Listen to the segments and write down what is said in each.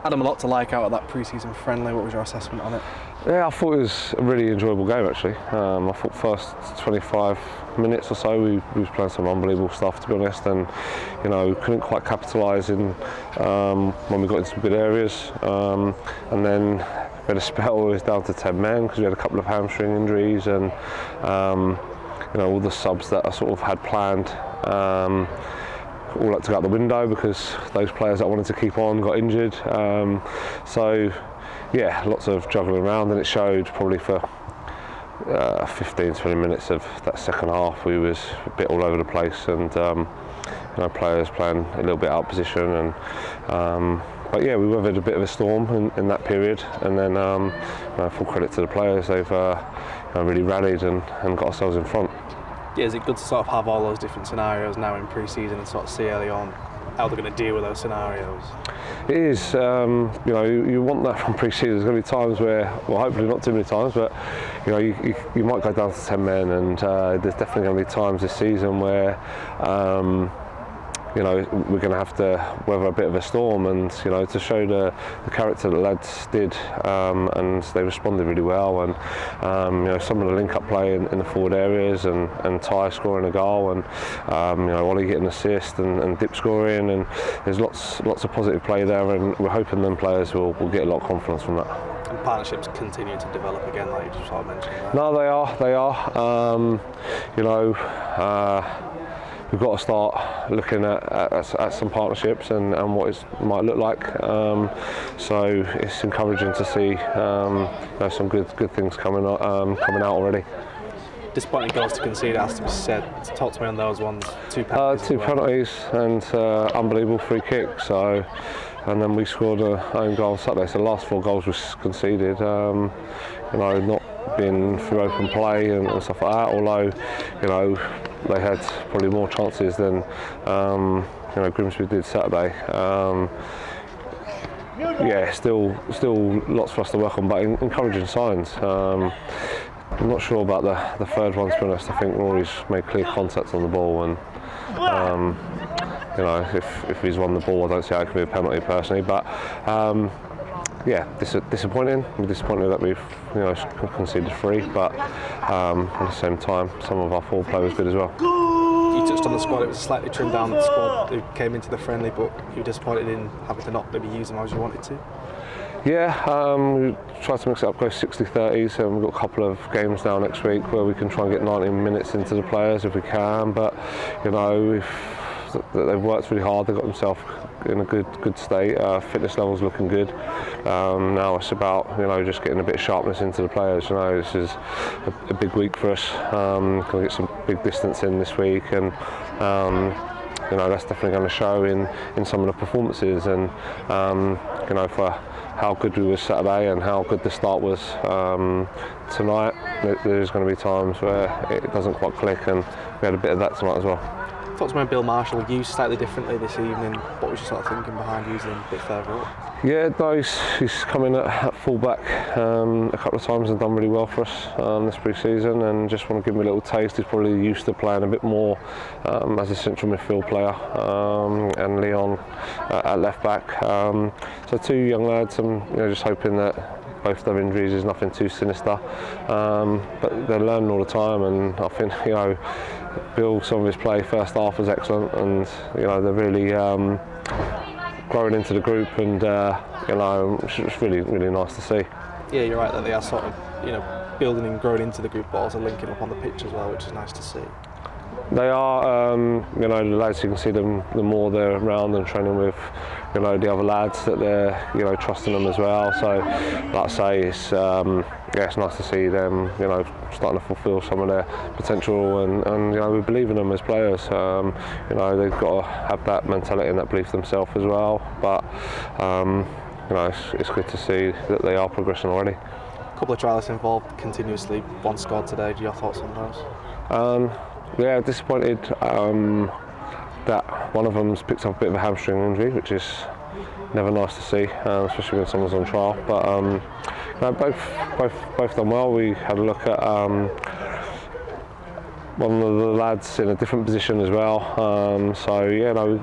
Adam, a lot to like out of that pre-season friendly. What was your assessment on it? Yeah, I thought it was a really enjoyable game actually. I thought first 25 minutes or so we was playing some unbelievable stuff, to be honest, and couldn't quite capitalise in when we got into some good areas, and then we had a spell where it was down to 10 men because we had a couple of hamstring injuries, and all the subs that I sort of had planned all had to go out the window because those players that I wanted to keep on got injured. So yeah, lots of juggling around, and it showed probably for 15-20 minutes of that second half. We was a bit all over the place, and players playing a little bit out of position, and but yeah, we weathered a bit of a storm in that period, and then full credit to the players. They've really rallied and got ourselves in front. Yeah, is it good to sort of have all those different scenarios now in pre-season and sort of see early on how they're going to deal with those scenarios? It is. You want that from pre-season. There's going to be times where, well, hopefully not too many times, but you might go down to 10 men, and there's definitely going to be times this season where we're going to have to weather a bit of a storm, and to show the character that the lads did, and they responded really well, and some of the link-up play in the forward areas, and Ty scoring a goal, and Ollie getting an assist, and Dip scoring, and there's lots of positive play there, and we're hoping them players will get a lot of confidence from that. And partnerships continue to develop again, like you just sort of mentioned. Right? No, they are. We've got to start looking at some partnerships and what it might look like. So it's encouraging to see some good things coming out already. Disappointing goals to concede, has to be said. Talk to me on those ones. Two penalties. Two penalties and unbelievable free kick. So, and then we scored an own goal on Saturday. So the last 4 goals was conceded. Not being through open play and stuff like that. Although, they had probably more chances than Grimsby did Saturday. Still lots for us to work on, but encouraging signs. I'm not sure about the third one, to be honest. I think Rory's made clear contact on the ball, and if he's won the ball, I don't see how it can be a penalty personally. But disappointing. I'm disappointed that we've conceded 3, but at the same time, some of our forward play was good as well. You touched on the squad. It was slightly trimmed down, the squad who came into the friendly, but you were disappointed in having to not maybe use them as you wanted to. Yeah, we tried to mix it up, go 60-30s, and we've got a couple of games now next week where we can try and get 90 minutes into the players if we can. But they've worked really hard. They've got themselves in a good state. Fitness levels looking good. Now it's about just getting a bit of sharpness into the players. This is a big week for us. Going to get some big distance in this week, and that's definitely going to show in some of the performances, and for how good we were Saturday and how good the start was tonight. There's going to be times where it doesn't quite click, and we had a bit of that tonight as well. Talk to me, Bill Marshall, used slightly differently this evening. What was your sort of thinking behind using him a bit further up? Yeah, no, he's come in at full-back a couple of times and done really well for us this pre-season, and just want to give him a little taste. He's probably used to playing a bit more as a central midfield player, and Leon at left-back. So 2 young lads, and just hoping that both their injuries is nothing too sinister, but they're learning all the time, and I think Bill, some of his play first half was excellent, and they're really growing into the group, and it's really nice to see. Yeah, you're right that they are sort of building and growing into the group, but also linking up on the pitch as well, which is nice to see. They are, the lads, you can see them the more they're around and training with, the other lads, that they're, trusting them as well. So, like I say, it's nice to see them, starting to fulfil some of their potential, and we believe in them as players. They've got to have that mentality and that belief themselves as well. But, it's good to see that they are progressing already. A couple of trialists involved continuously. 1 scored today. Do you have thoughts on those? Yeah, disappointed that one of them's picked up a bit of a hamstring injury, which is never nice to see, especially when someone's on trial. But both done well. We had a look at one of the lads in a different position as well.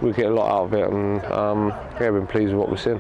We get a lot out of it, and we've been pleased with what we've seen.